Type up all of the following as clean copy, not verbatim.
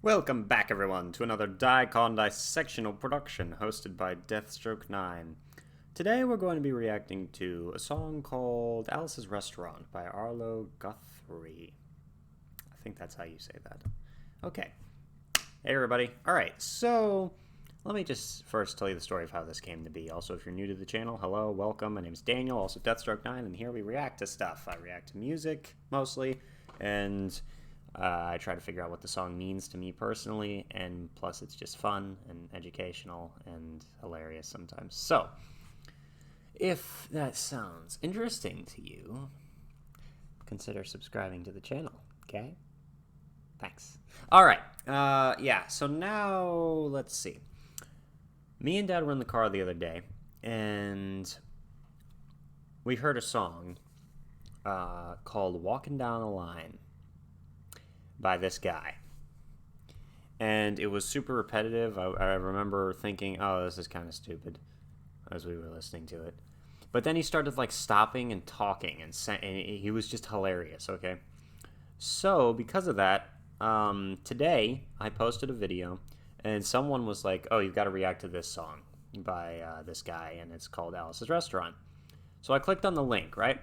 Welcome back, everyone, to another dicondissectional production hosted by Deathstroke9. Today we're going to be reacting to a song called Alice's Restaurant by Arlo Guthrie. I think that's how you say that. Okay. Hey, everybody. Alright, so let me just first tell you the story of how this came to be. Also, if you're new to the channel, hello, welcome. My name is Daniel, also Deathstroke9, and here we react to stuff. I react to music, mostly, and I try to figure out what the song means to me personally, and plus it's just fun and educational and hilarious sometimes. So, if that sounds interesting to you, consider subscribing to the channel, okay? Thanks. Alright, yeah, so now, let's see. Me and Dad were in the car the other day, and we heard a song called Walking Down a Line by this guy, and it was super repetitive. I remember thinking, oh, this is kind of stupid as we were listening to it, but then he started like stopping and talking, and he was just hilarious. Okay, so because of that, today I posted a video and someone was like, oh, you've got to react to this song by this guy, and it's called Alice's Restaurant. So I clicked on the link, right,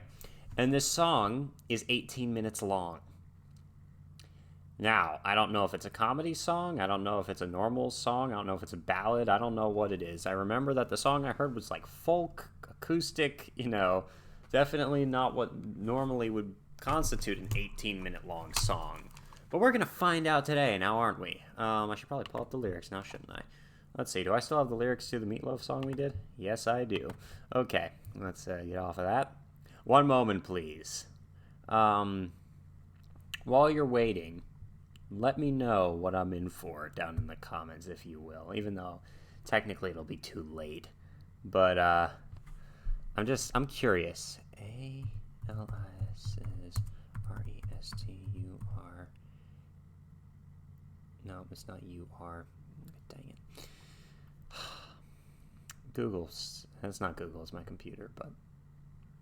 and this song is 18 minutes long. Now, I don't know if it's a comedy song, I don't know if it's a normal song, I don't know if it's a ballad, I don't know what it is. I remember that the song I heard was like folk, acoustic, you know, definitely not what normally would constitute an 18-minute long song. But we're going to find out today, now aren't we? I should probably pull up the lyrics now, shouldn't I? Let's see, do I still have the lyrics to the Meatloaf song we did? Yes, I do. Okay, let's get off of that. One moment, please. While you're waiting, let me know what I'm in for down in the comments, if you will, even though technically it'll be too late. But I'm curious. A-L-I-S-R-E-S-T-U-R. No, it's not U-R. Dang it. Google's. It's not Google, it's my computer, but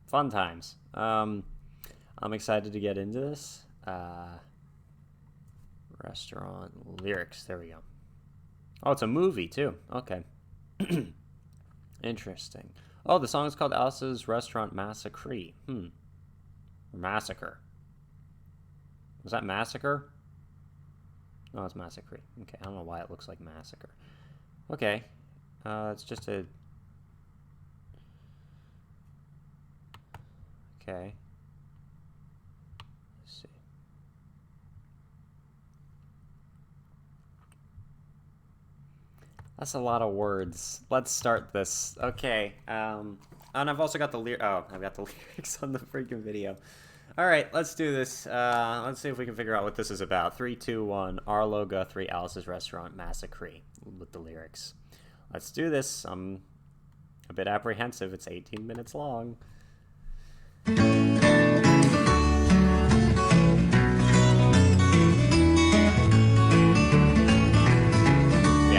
fun times. I'm excited to get into this. Restaurant lyrics, there we go. Oh, it's a movie too. Okay. Interesting. Oh, the song is called Alice's Restaurant Massacre. Massacre. Was that massacre? No, it's massacre. Okay, I don't know why it looks like massacre. Okay. It's just a... Okay. Let's see. That's a lot of words. Let's start this. Okay. And I've also got the I've got the lyrics on the freaking video. All right, let's do this. Let's see if we can figure out what this is about. 3, 2, 1. Arlo Guthrie, Alice's Restaurant Massacre, with the lyrics. Let's do this. I'm a bit apprehensive. It's 18 minutes long. Yeah,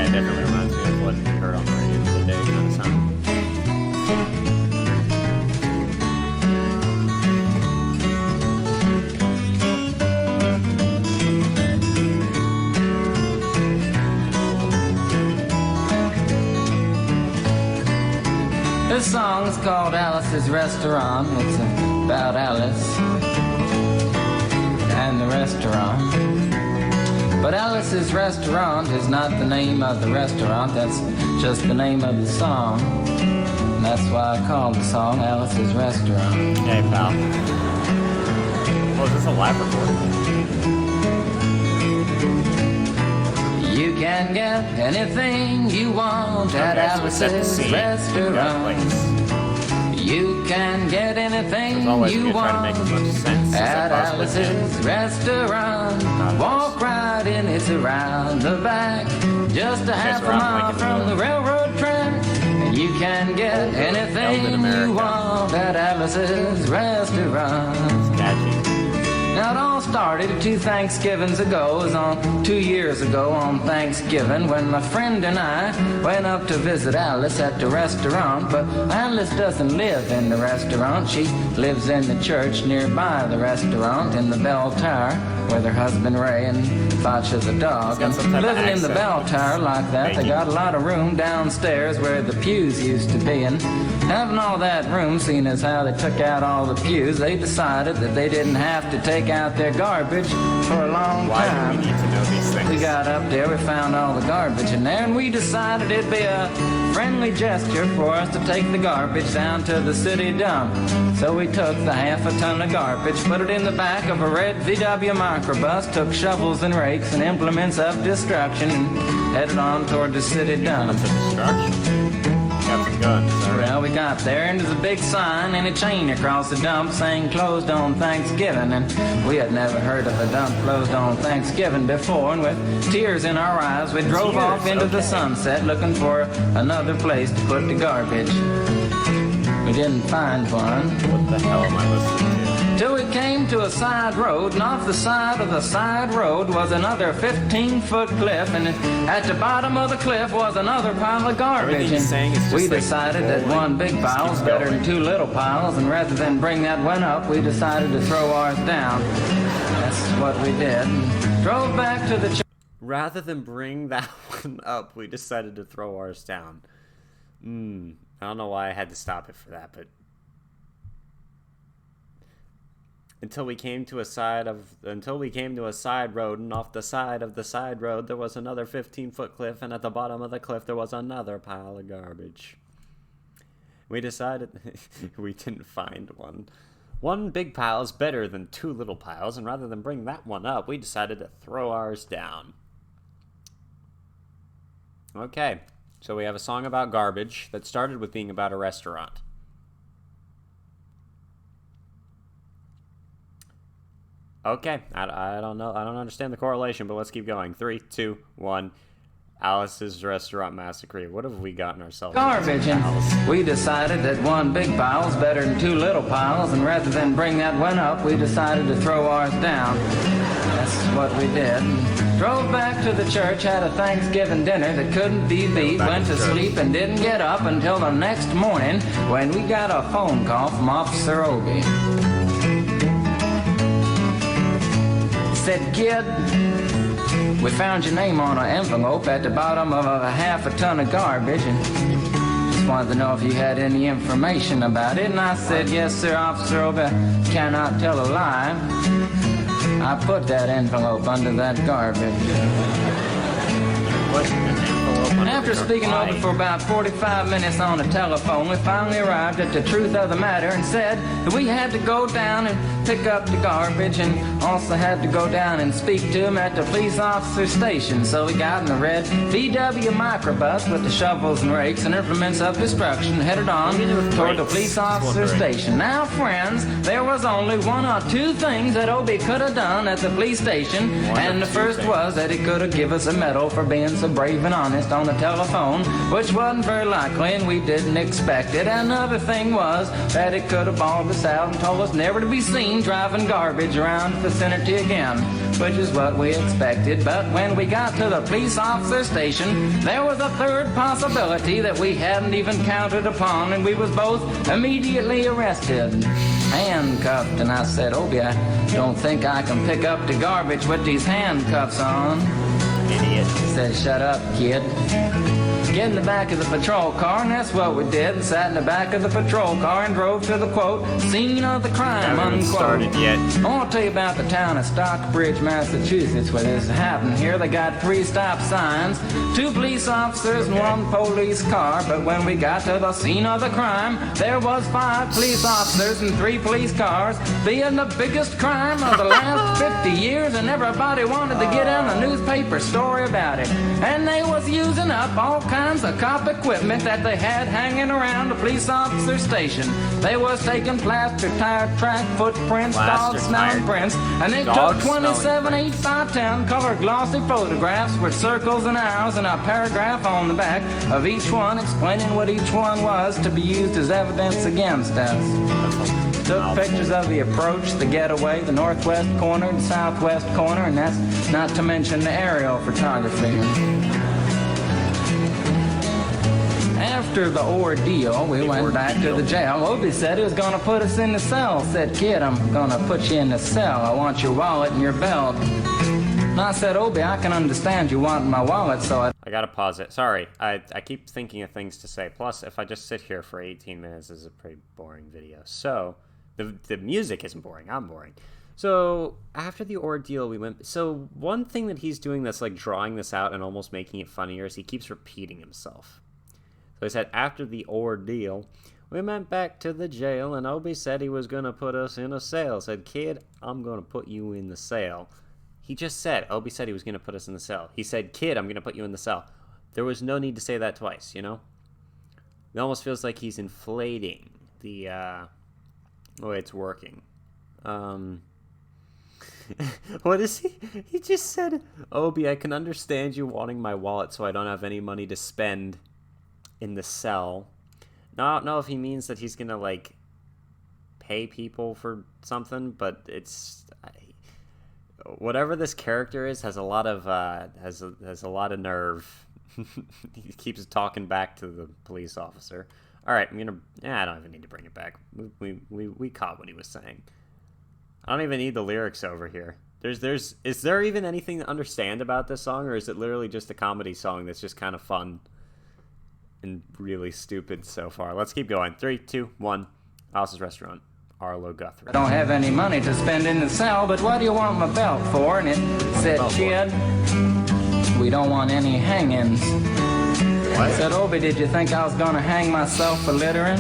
it definitely reminds me of what we heard on the radio the other day, kind of sound. This song is called Alice's Restaurant. It's about Alice and the restaurant. But Alice's Restaurant is not the name of the restaurant, that's just the name of the song. And that's why I called the song Alice's Restaurant. Hey, pal. Oh, is this a live recording? You can get anything you want at Alice's Restaurant. You can get anything you want at Alice's Restaurant. Walk right in, it's around the back, just a half a mile from the railroad track. And you can get anything you want at Alice's Restaurant. Now it all started 2 Thanksgivings ago. It was on 2 years ago on Thanksgiving when my friend and I went up to visit Alice at the restaurant. But Alice doesn't live in the restaurant. She lives in the church nearby the restaurant in the bell tower with her husband Ray and Facha the dog. And living in the bell tower like that, they got a lot of room downstairs where the pews used to be. And having all that room, seeing as how they took out all the pews, they decided that they didn't have to take out their garbage for a long time. Why do we need to know these things? We got up there, we found all the garbage in there, and we decided it'd be a friendly gesture for us to take the garbage down to the city dump. So we took the half a ton of garbage, put it in the back of a red VW microbus, took shovels and rakes and implements of destruction, and headed on toward the city dump. Well, we got there, and there's a big sign and a chain across the dump saying closed on Thanksgiving, and we had never heard of a dump closed on Thanksgiving before, and with tears in our eyes we drove off into the sunset looking for another place to put the garbage. We didn't find one. What the hell am I listening to? Till we came to a side road, and off the side of the side road was another 15-foot cliff, and at the bottom of the cliff was another pile of garbage. And we decided that one big pile was better than 2 little piles, and rather than bring that one up, we decided to throw ours down. That's what we did. And drove back to the church. Rather than bring that one up, we decided to throw ours down. I don't know why I had to stop it for that, but until we came to a side road, and off the side of the side road there was another 15-foot cliff, and at the bottom of the cliff there was another pile of garbage. We decided we didn't find one. One big pile is better than 2 little piles, and rather than bring that one up, we decided to throw ours down. Okay, so we have a song about garbage that started with being about a restaurant. Okay, I don't know. I don't understand the correlation, but let's keep going. 3, 2, 1. Alice's Restaurant Massacre. What have we gotten ourselves garbage, and we decided that one big pile is better than 2 little piles, and rather than bring that one up, we decided to throw ours down. That's what we did. And drove back to the church, had a Thanksgiving dinner that couldn't be beat, went to sleep and didn't get up until the next morning when we got a phone call from Officer Obi. Said, "Kid, we found your name on an envelope at the bottom of a half a ton of garbage, and just wanted to know if you had any information about it." And I said, "Yes, sir, Officer Obi, cannot tell a lie. I put that envelope under that garbage." After speaking over for about 45 minutes on the telephone, we finally arrived at the truth of the matter and said that we had to go down and pick up the garbage, and also had to go down and speak to him at the police officer station. So we got in the red VW microbus with the shovels and rakes and implements of destruction, headed on toward the police officer station. Now, friends, there was only 1 or 2 things that Obi could have done at the police station, and the first was that he could have given us a medal for being so brave and honest on the telephone, which wasn't very likely, and we didn't expect it. Another thing was that it could have bawled us out and told us never to be seen driving garbage around the vicinity again, which is what we expected. But when we got to the police officer station, there was a third possibility that we hadn't even counted upon, and we was both immediately arrested, handcuffed. And I said, "Obi, I don't think I can pick up the garbage with these handcuffs on." Idiot. He said, "Shut up, kid. Get in the back of the patrol car," and that's what we did. And sat in the back of the patrol car and drove to the, quote, scene of the crime, unquote. Started yet. I want to tell you about the town of Stockbridge, Massachusetts, where this happened here. They got 3 stop signs, 2 police officers and 1 police car. But when we got to the scene of the crime, there was 5 police officers and 3 police cars, being the biggest crime of the last 50 years, and everybody wanted to get in a newspaper story about it. And they was using up all kinds of cop equipment that they had hanging around the police officer station. They was taking plaster tire track footprints, dog smelling prints, and they took 27 8x10 color glossy photographs with circles and arrows and a paragraph on the back of each one explaining what each one was to be used as evidence against us. took pictures of the approach, the getaway, the northwest corner, the southwest corner, and that's not to mention the aerial photography. After the ordeal, we went back to the jail. Obie said he was going to put us in the cell. Said, kid, I'm going to put you in the cell. I want your wallet and your belt. And I said, Obie, I can understand you wanting my wallet, so I gotta pause it. Sorry, I keep thinking of things to say. Plus, if I just sit here for 18 minutes, this is a pretty boring video. So, the music isn't boring. I'm boring. So, after the ordeal, we went... So, one thing that he's doing that's like drawing this out and almost making it funnier is he keeps repeating himself. So he said, after the ordeal, we went back to the jail, and Obie said he was going to put us in a cell. Said, kid, I'm going to put you in the cell. He just said, Obie said he was going to put us in the cell. He said, kid, I'm going to put you in the cell. There was no need to say that twice, you know? It almost feels like he's inflating the way it's working. What is he? He just said, Obie, I can understand you wanting my wallet so I don't have any money to spend in the cell. Now, I don't know if he means that he's gonna like pay people for something, but it's whatever this character is has a lot of has a lot of nerve. He keeps talking back to the police officer. All right, I don't even need to bring it back. We caught what he was saying. I don't even need the lyrics over here. Is there even anything to understand about this song, or is it literally just a comedy song that's just kind of fun and really stupid so far? Let's keep going. 3, 2, 1. Alice's Restaurant. Arlo Guthrie. I don't have any money to spend in the cell, but what do you want my belt for? And it said, kid, we don't want any hangings. What? I said, Obie, did you think I was going to hang myself for littering?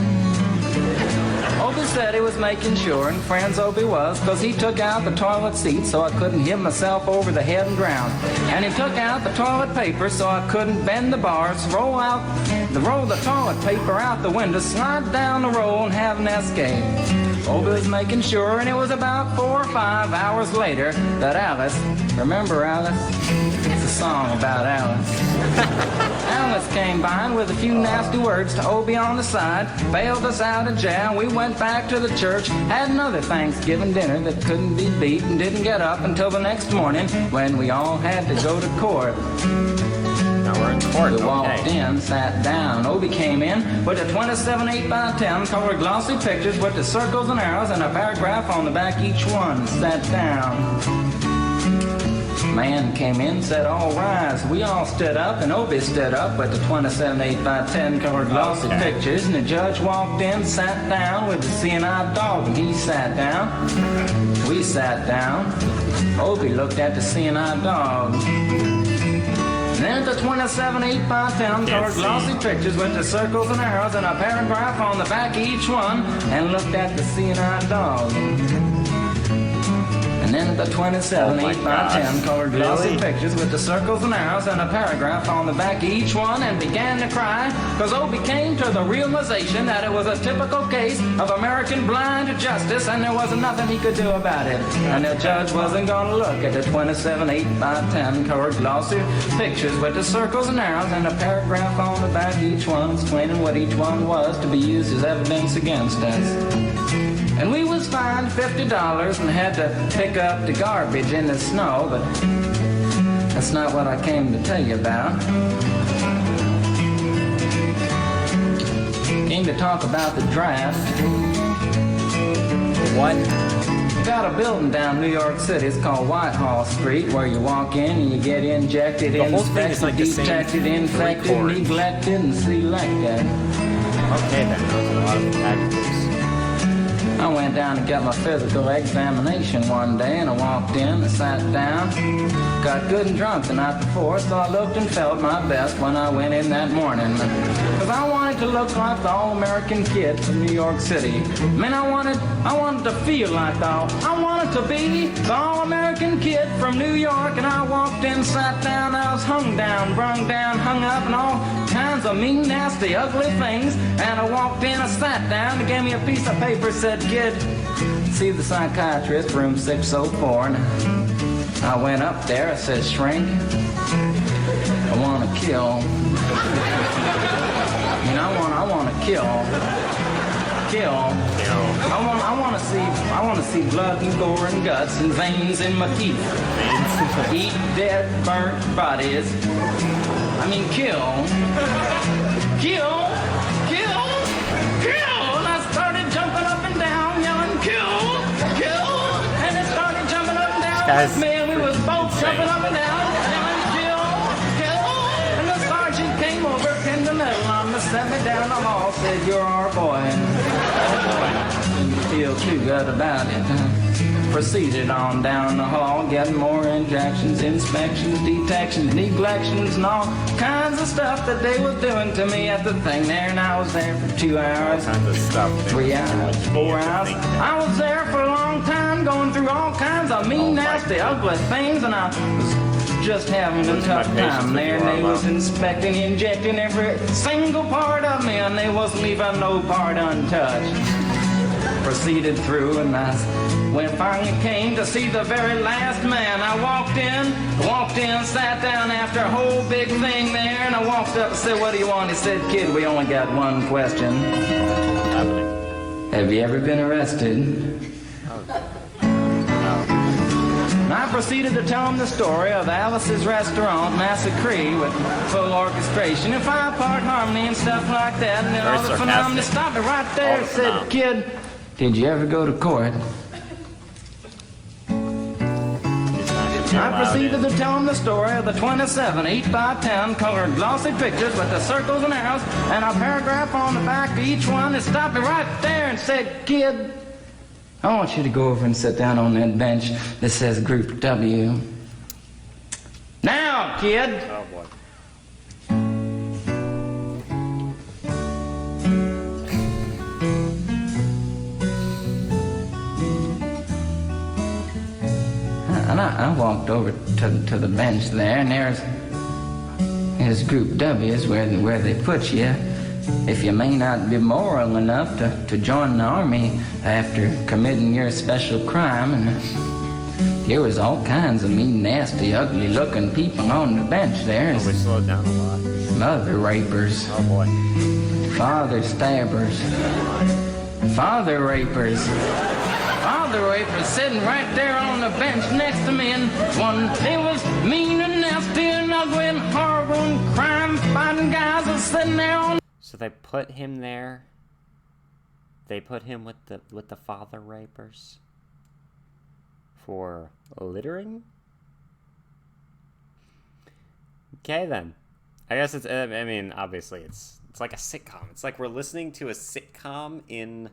Obie said he was making sure, and friends Obie was, because he took out the toilet seat so I couldn't hit myself over the head and drown. And he took out the toilet paper so I couldn't bend the bars, roll the toilet paper out the window, slide down the roll and have an escape. Obie was making sure, and it was about 4 or 5 hours later that Alice, remember Alice? It's a song about Alice. Alice came by and with a few nasty words to Obie on the side, bailed us out of jail. We went back to the church, had another Thanksgiving dinner that couldn't be beat, and didn't get up until the next morning when we all had to go to court. Now we're in court. We walked in, sat down. Obie came in with a 27 8x10 colored glossy pictures with the circles and arrows and a paragraph on the back each one. Sat down. Man came in, said, all rise. We all stood up, and Obie stood up with the 27 8x10 colored glossy pictures, and the judge walked in, sat down with the seeing-eyed dog, and he sat down. We sat down. Obie looked at the seeing-eyed dog. Then the 27 8x10 colored glossy pictures with the circles and arrows and a paragraph on the back of each one, and looked at the seeing-eyed dog. And then the 27 8x10 colored glossy pictures with the circles and arrows and a paragraph on the back of each one, and began to cry, because Obie came to the realization that it was a typical case of American blind justice, and there wasn't nothing he could do about it. And the judge wasn't going to look at the 27 8x10 colored glossy pictures with the circles and arrows and a paragraph on the back of each one explaining what each one was to be used as evidence against us. And we was fined $50 and had to pick up the garbage in the snow, but that's not what I came to tell you about. Came to talk about the draft. What? We got a building down New York City. It's called Whitehall Street, where you walk in and you get injected, inspected, like detected, infected, neglected, and selected. Okay then, those are a lot of adjectives. I went down to get my physical examination one day, and I walked in and sat down. Got good and drunk the night before, so I looked and felt my best when I went in that morning. Because I wanted to look like the all-American kid from New York City. Man, I wanted to feel like I wanted to be the all-American kid from New York. And I walked in, sat down, I was hung down, brung down, hung up, and all kinds of mean, nasty, ugly things. And I walked in, I sat down, they gave me a piece of paper, said, kid, see the psychiatrist, room 604. And I went up there, I said, shrink, I want to kill. I want to kill. kill. I want to see blood and gore and guts and veins in my teeth. Eat dead, burnt bodies. I mean, kill. Kill. Kill. Kill. And I started jumping up and down, yelling, kill. Kill. And it started jumping up and down. Man, we was both jumping up and down, yelling, kill. Kill. And the sergeant came over, pinned the medal on me, set me down the hall, said, you're our boy. Didn't feel too good about it. Proceeded on down the hall, getting more injections, inspections, detections, neglections, and all kinds of stuff that they was doing to me at the thing there. And I was there for 2 hours, 3 hours, 4 hours. I was there for a long time, going through all kinds of mean, nasty, ugly things, and I was just having a tough time there. And they was inspecting, injecting every single part of me, and they wasn't leaving no part untouched. Proceeded through, and when I finally came to see the very last man, I walked in, sat down after a whole big thing there, and I walked up and said, what do you want? He said, kid, we only got one question. Have you ever been arrested? And I proceeded to tell him the story of Alice's Restaurant Massacre with full orchestration and 5-part harmony and stuff like that, and then all the phenomena stopped me right there and said, kid, did you ever go to court? I proceeded to tell him the story of the 27 8x10 colored glossy pictures with the circles and arrows and a paragraph on the back of each one. It stopped me right there and said, kid, I want you to go over and sit down on that bench that says Group W. Now, kid. Oh, boy. And I walked over to the bench there, and there's Group W's where they put you if you may not be moral enough to join the army after committing your special crime. And there was all kinds of mean, nasty, ugly-looking people on the bench there. Oh, we slowed down a lot. Mother rapers. Oh, boy. Father stabbers. Father rapers. Father rapers sitting right there on the bench next to me, and they was mean and nasty and ugly and horrible and crime-fighting guys was sitting there on. So they put him there. They put him with the father rapers for littering. Okay, then. I guess it's. I mean, obviously, it's like a sitcom. It's like we're listening to a sitcom in.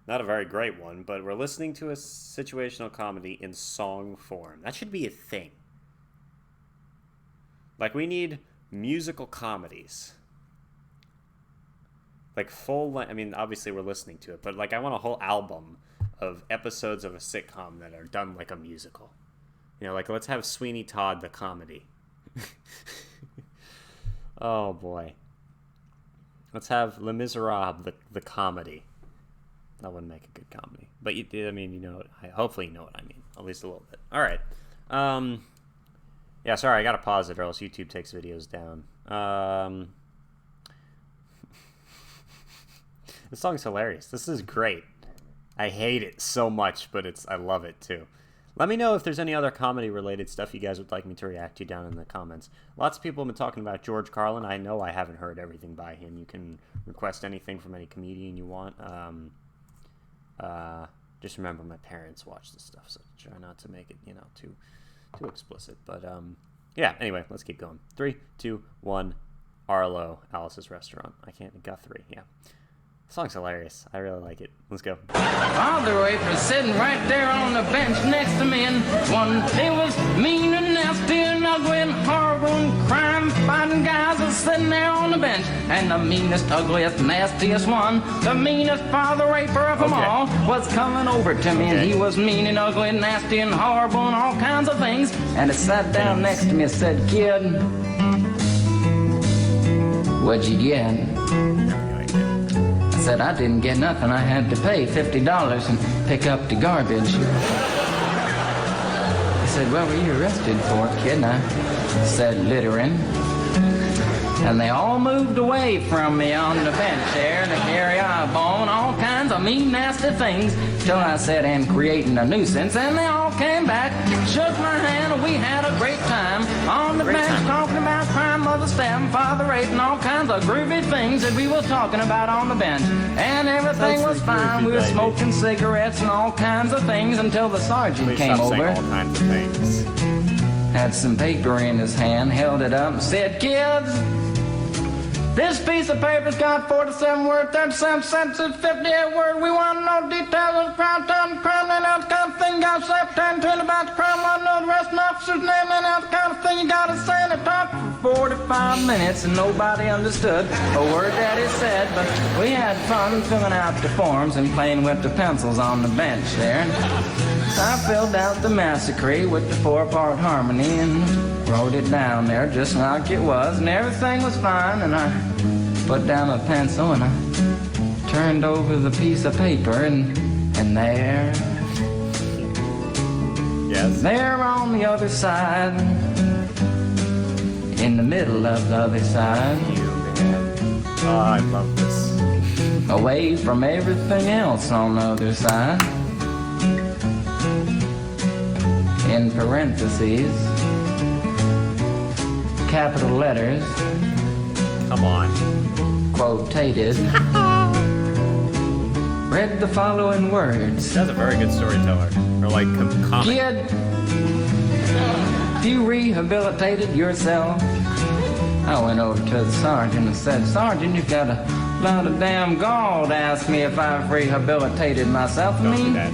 Not a very great one, but we're listening to a situational comedy in song form. That should be a thing. Like, we need musical comedies. Like, I mean, obviously we're listening to it, but, like, I want a whole album of episodes of a sitcom that are done like a musical. You know, like, let's have Sweeney Todd the comedy. Oh, boy. Let's have Les Miserables the comedy. That wouldn't make a good comedy, but I mean, you know, hopefully you know what I mean, at least a little bit. All right. Yeah, sorry, I gotta pause it or else YouTube takes videos down. This song's hilarious. This is great. I hate it so much, but I love it too. Let me know if there's any other comedy-related stuff you guys would like me to react to down in the comments. Lots of people have been talking about George Carlin. I know I haven't heard everything by him. You can request anything from any comedian you want. Just remember my parents watch this stuff, so try not to make it, you know, too explicit. But yeah, anyway, let's keep going. 3, 2, 1, Arlo, Alice's Restaurant. Guthrie, yeah. The song's hilarious. I really like it. Let's go. Father rapers sitting right there on the bench next to me, and they was mean and nasty and ugly and horrible and crime-fighting guys was sitting there on the bench. And the meanest, ugliest, nastiest one, the meanest father raper of them all, was coming over to me, and he was mean and ugly and nasty and horrible and all kinds of things. And he sat down next to me and said, kid, what'd you get? I said, I didn't get nothing. I had to pay $50 and pick up the garbage. He said, what were you arrested for, kid? And I said, littering. And they all moved away from me on the bench there to carry on all kinds of mean, nasty things till I said, and creating a nuisance. And they all came back, shook my hand, and we had a great time on the bench talking about crime, mother stabbing, father raping, all kinds of groovy things that we were talking about on the bench. And everything was fine. We were smoking cigarettes and all kinds of things until the sergeant came over. All kinds of things. Had some paper in his hand, held it up and said, kids, this piece of paper's got 47 words, 37 sentences, 58 words. We want to know details of the crime, time, crime, and that kind of thing. You got to say 10, 20 about the crime, want to know the rest of the officer's name, and that kind of thing. You got to say, and it talked for 45 minutes, and nobody understood a word that he said. But we had fun filling out the forms and playing with the pencils on the bench there. I filled out the massacre with the 4-part harmony and wrote it down there just like it was, and everything was fine. And I put down a pencil and I turned over the piece of paper, and there, yes, there on the other side, in the middle of the other side, Oh, I love this. away from everything else on the other side, in parentheses, capital letters, Come on. quotated, read the following words. That's a very good storyteller. Or like comic. Kid, you rehabilitated yourself. I went over to the sergeant and said, Sergeant, you've got a lot of damn gall to ask me if I've rehabilitated myself. Don't do that.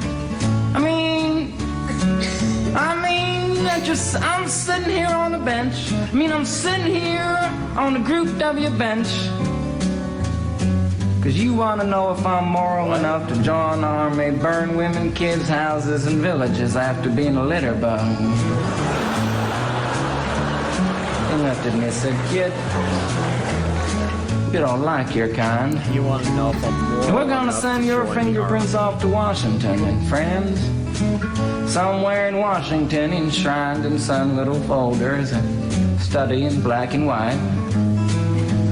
I'm sitting here on the bench. I'm sitting here on the Group W bench. Cause you wanna know if I'm moral enough to join an army, burn women, kids, houses, and villages after being a litter bug. He looked at me and said, kid, you don't like your kind. You want to know if I'm moral We're gonna enough send to your join the fingerprints army. off to Washington, and friends, somewhere in Washington, enshrined in some little folders, and study in black and white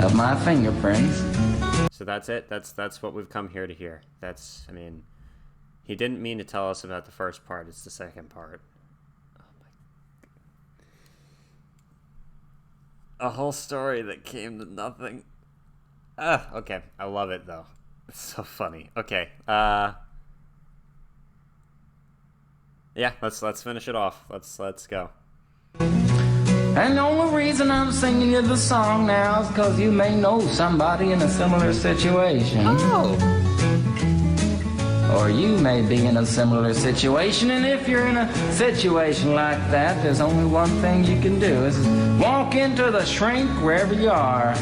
of my fingerprints. So that's it. That's what we've come here to hear. He didn't mean to tell us about the first part. It's the second part. Oh my. A whole story that came to nothing. Okay. I love it though. It's so funny. Okay. Yeah, let's finish it off. Let's go. And the only reason I'm singing you the song now is because you may know somebody in a similar situation. Oh. Or you may be in a similar situation, and if you're in a situation like that, there's only one thing you can do, is walk into the shrink wherever you are.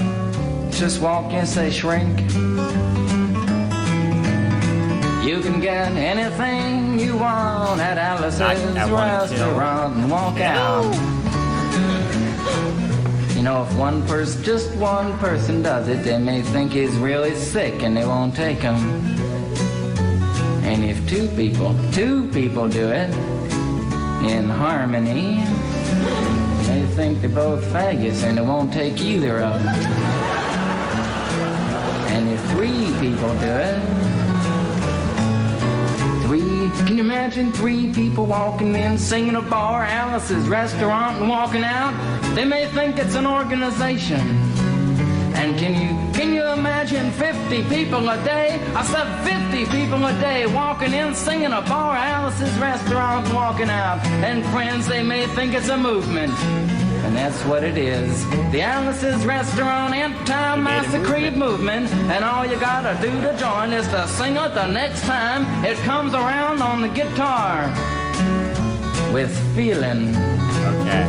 Just walk in and say, shrink. You can get anything you want at Alice's restaurant and walk out. You know, if one person, just one person does it, they may think he's really sick and they won't take him. And if two people do it in harmony, they think they're both faggots and they won't take either of them. And if 3 people do it, can you imagine 3 people walking in, singing a bar, Alice's restaurant, and walking out? They may think it's an organization. And can you imagine 50 people a day? I said 50 people a day walking in, singing a bar, Alice's restaurant, and walking out. And friends, they may think it's a movement. And that's what it is. The Alice's Restaurant anti-massacre movement. And all you gotta do to join is to sing it the next time it comes around on the guitar. With feeling. Okay.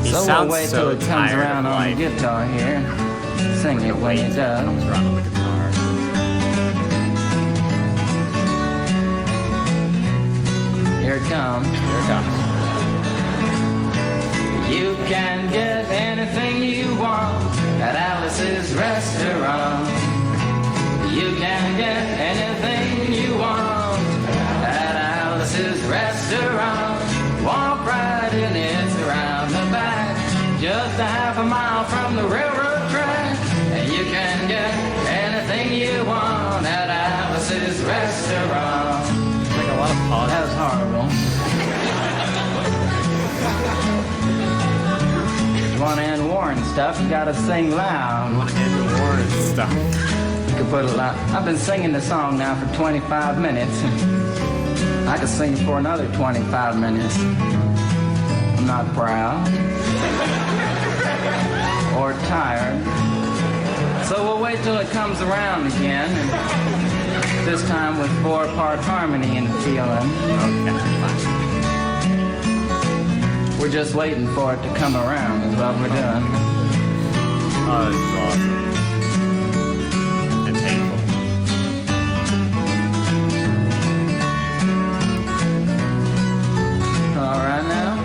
He So sounds we'll wait so till it comes tired around of on life. the guitar here. Sing it when it does. Comes around on the guitar. Here it comes. Here it comes. You can get anything you want at Alice's restaurant. You can get anything you want at Alice's restaurant. Walk right in, it's around the back, just a half a mile from the railroad war and stuff, you gotta sing loud. You want to end the war and stuff. You can put a lot. I've been singing the song now for 25 minutes. I could sing for another 25 minutes. I'm not proud or tired. So we'll wait till it comes around again, and this time with 4-part harmony and feeling. Okay, we're just waiting for it to come around is what we're doing. Oh, that's awesome. And painful. All right now.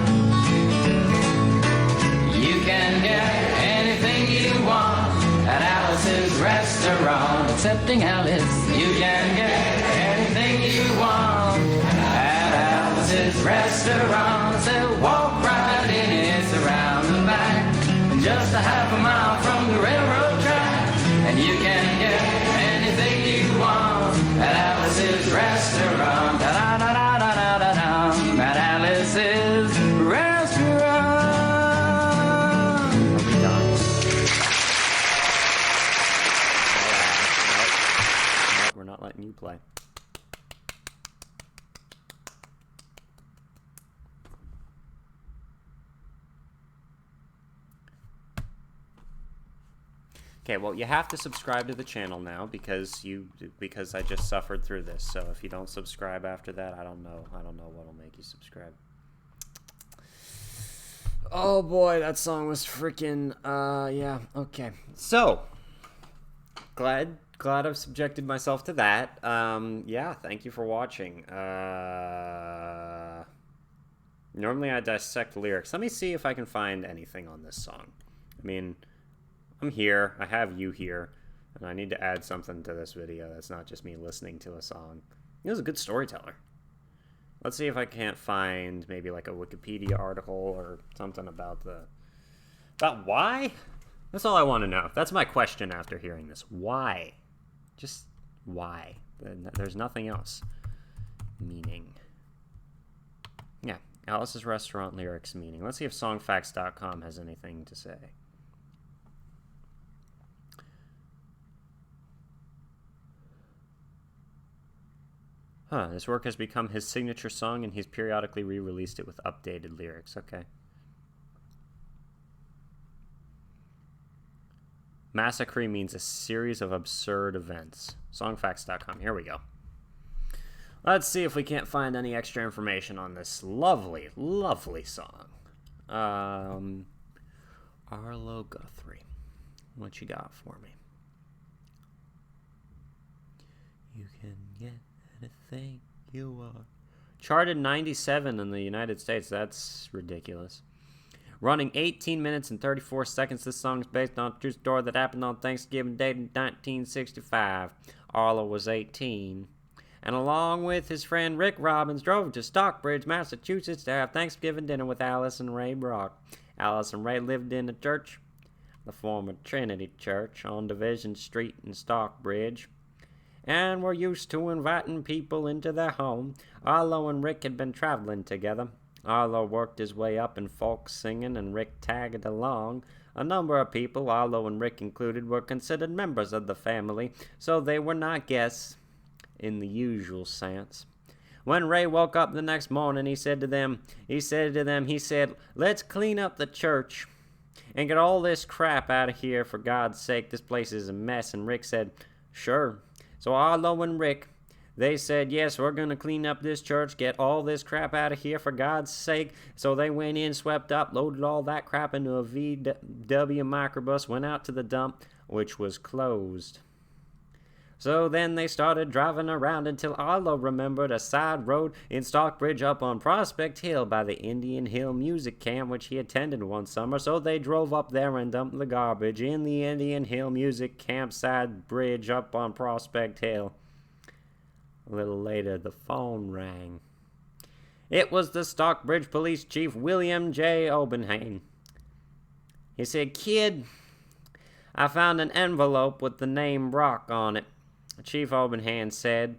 You can get anything you want at Alice's restaurant. Excepting Alice, you can get anything you want at Alice's restaurant. So walk right in, it's around the back, just a half a mile from the railroad track. And you can get anything you want at Alice's restaurant. Da-da-da-da-da-da-da. At Alice's restaurant. Are we done? Nope. We're not letting you play. Okay, well, you have to subscribe to the channel now because I just suffered through this. So if you don't subscribe after that, I don't know what'll make you subscribe. Oh boy, that song was freaking yeah, okay. So, glad I've subjected myself to that. Yeah, thank you for watching. Normally I dissect lyrics. Let me see if I can find anything on this song. I mean, I'm here, I have you here, and I need to add something to this video that's not just me listening to a song. He was a good storyteller. Let's see if I can't find maybe like a Wikipedia article or something about why? That's all I want to know. That's my question after hearing this. Why? Just why? There's nothing else. Meaning. Yeah, Alice's Restaurant lyrics meaning. Let's see if songfacts.com has anything to say. This work has become his signature song, and he's periodically re-released it with updated lyrics. Okay. Massacre means a series of absurd events. Songfacts.com. Here we go. Let's see if we can't find any extra information on this lovely, lovely song. Arlo Guthrie. What you got for me? You can get anything you want. Charted 97 in the United States. That's ridiculous. Running 18 minutes and 34 seconds. This song is based on a true story that happened on Thanksgiving Day in 1965. Arlo was 18. And along with his friend Rick Robbins, drove to Stockbridge, Massachusetts to have Thanksgiving dinner with Alice and Ray Brock. Alice and Ray lived in a church, the former Trinity Church, on Division Street in Stockbridge, and were used to inviting people into their home. Arlo and Rick had been traveling together. Arlo worked his way up in folk singing, and Rick tagged along. A number of people, Arlo and Rick included, were considered members of the family, so they were not guests in the usual sense. When Ray woke up the next morning, he said, let's clean up the church and get all this crap out of here, for God's sake. This place is a mess. And Rick said, sure. So Arlo and Rick, they said, yes, we're going to clean up this church, get all this crap out of here, for God's sake. So they went in, swept up, loaded all that crap into a VW microbus, went out to the dump, which was closed. So then they started driving around until Arlo remembered a side road in Stockbridge up on Prospect Hill by the Indian Hill Music Camp, which he attended one summer. So they drove up there and dumped the garbage in the Indian Hill Music Campsite bridge up on Prospect Hill. A little later, the phone rang. It was the Stockbridge Police Chief, William J. Obenhain. He said, "Kid, I found an envelope with the name Brock on it." Chief Obenhain said,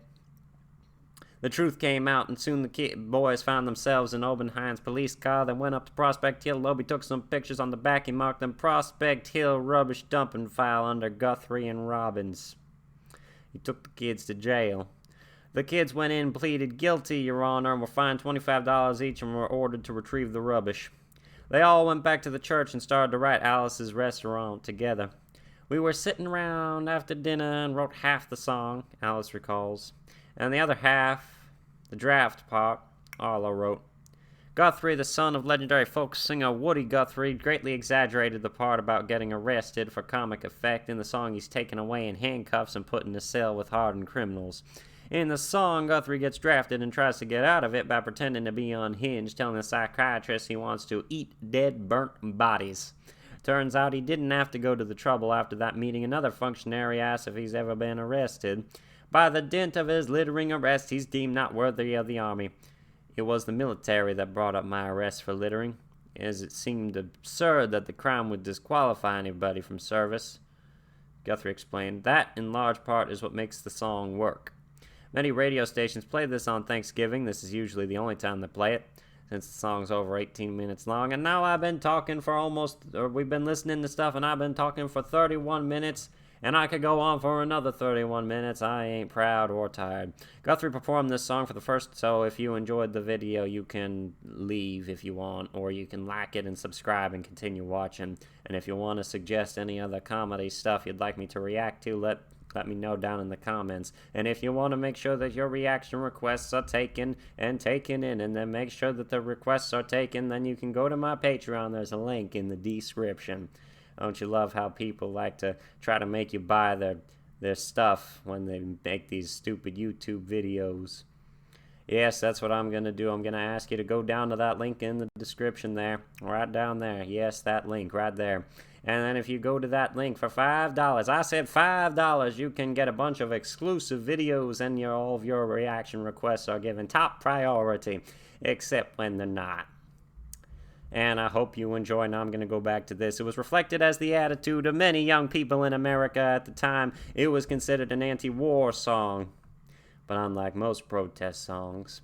The truth came out, and soon the boys found themselves in Obenheim's police car. They went up to Prospect Hill. Lobie took some pictures on the back. He marked them Prospect Hill rubbish dumping file under Guthrie and Robbins. He took the kids to jail. The kids went in and pleaded guilty, Your Honor, and were fined $25 each and were ordered to retrieve the rubbish. They all went back to the church and started to write Alice's Restaurant together. We were sitting around after dinner and wrote half the song, Alice recalls, and the other half, the draft part, Arlo wrote. Guthrie, the son of legendary folk singer Woody Guthrie, greatly exaggerated the part about getting arrested for comic effect. In the song, he's taken away in handcuffs and put in a cell with hardened criminals. In the song, Guthrie gets drafted and tries to get out of it by pretending to be unhinged, telling the psychiatrist he wants to eat dead, burnt bodies. Turns out he didn't have to go to the trouble after that meeting. Another functionary asks if he's ever been arrested. By the dint of his littering arrest, he's deemed not worthy of the army. It was the military that brought up my arrest for littering, as it seemed absurd that the crime would disqualify anybody from service. Guthrie explained, that, in large part, is what makes the song work. Many radio stations play this on Thanksgiving. This is usually the only time they play it, since the song's over 18 minutes long. And now I've been talking for we've been listening to stuff, and I've been talking for 31 minutes, and I could go on for another 31 minutes. I ain't proud or tired. Guthrie performed this song for the first, so if you enjoyed the video, you can leave if you want, or you can like it and subscribe and continue watching. And if you want to suggest any other comedy stuff you'd like me to react to, let me know down in the comments. And if you want to make sure that your reaction requests are taken and taken in, and then make sure that the requests are taken, then you can go to my Patreon. There's a link in the description. Don't you love how people like to try to make you buy their stuff when they make these stupid YouTube videos? Yes, that's what I'm going to do. I'm going to ask you to go down to that link in the description there. Right down there. Yes, that link right there. And then if you go to that link for $5, I said $5, you can get a bunch of exclusive videos, and all of your reaction requests are given top priority, except when they're not. And I hope you enjoy. Now I'm going to go back to this. It was reflected as the attitude of many young people in America at the time. It was considered an anti-war song. But unlike most protest songs,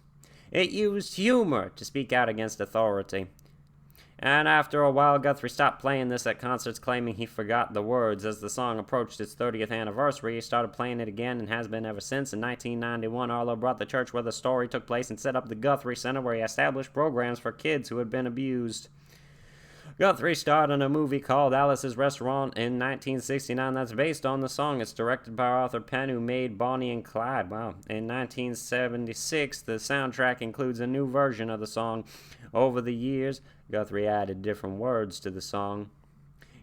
it used humor to speak out against authority. And after a while, Guthrie stopped playing this at concerts, claiming he forgot the words. As the song approached its 30th anniversary, he started playing it again and has been ever since. In 1991, Arlo brought the church where the story took place and set up the Guthrie Center, where he established programs for kids who had been abused. Guthrie starred in a movie called Alice's Restaurant in 1969 that's based on the song. It's directed by Arthur Penn, who made Bonnie and Clyde. Wow. In 1976, the soundtrack includes a new version of the song. Over the years, Guthrie added different words to the song.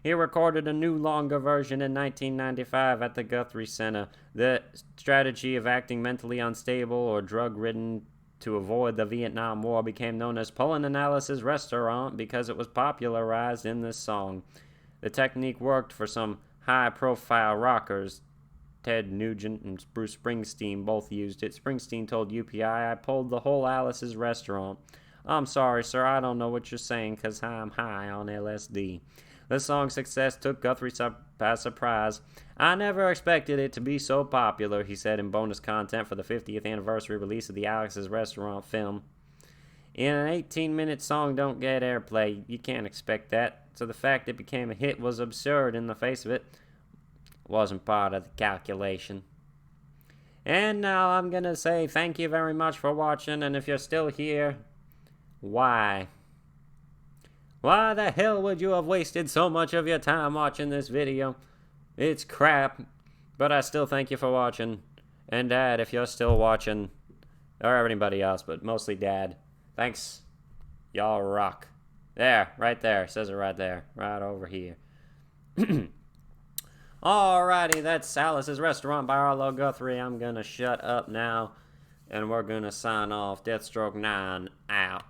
He recorded a new, longer version in 1995 at the Guthrie Center. The strategy of acting mentally unstable or drug-ridden to avoid the Vietnam War became known as pulling an Alice's Restaurant because it was popularized in this song. The technique worked for some high-profile rockers. Ted Nugent and Bruce Springsteen both used it. Springsteen told UPI, I pulled the whole Alice's Restaurant. I'm sorry, sir, I don't know what you're saying because I'm high on LSD. The song's success took Guthrie by surprise. I never expected it to be so popular, he said in bonus content for the 50th anniversary release of the Alice's Restaurant film. In an 18-minute song don't get airplay. You can't expect that. So the fact it became a hit was absurd in the face of it. Wasn't part of the calculation. And now I'm going to say thank you very much for watching, and if you're still here, why? Why the hell would you have wasted so much of your time watching this video? It's crap, but I still thank you for watching. And Dad, if you're still watching, or anybody else, but mostly Dad, thanks. Y'all rock. There, right there. It says it right there. Right over here. Alrighty, that's Alice's Restaurant by Arlo Guthrie. I'm gonna shut up now, and we're gonna sign off. Deathstroke 9 out.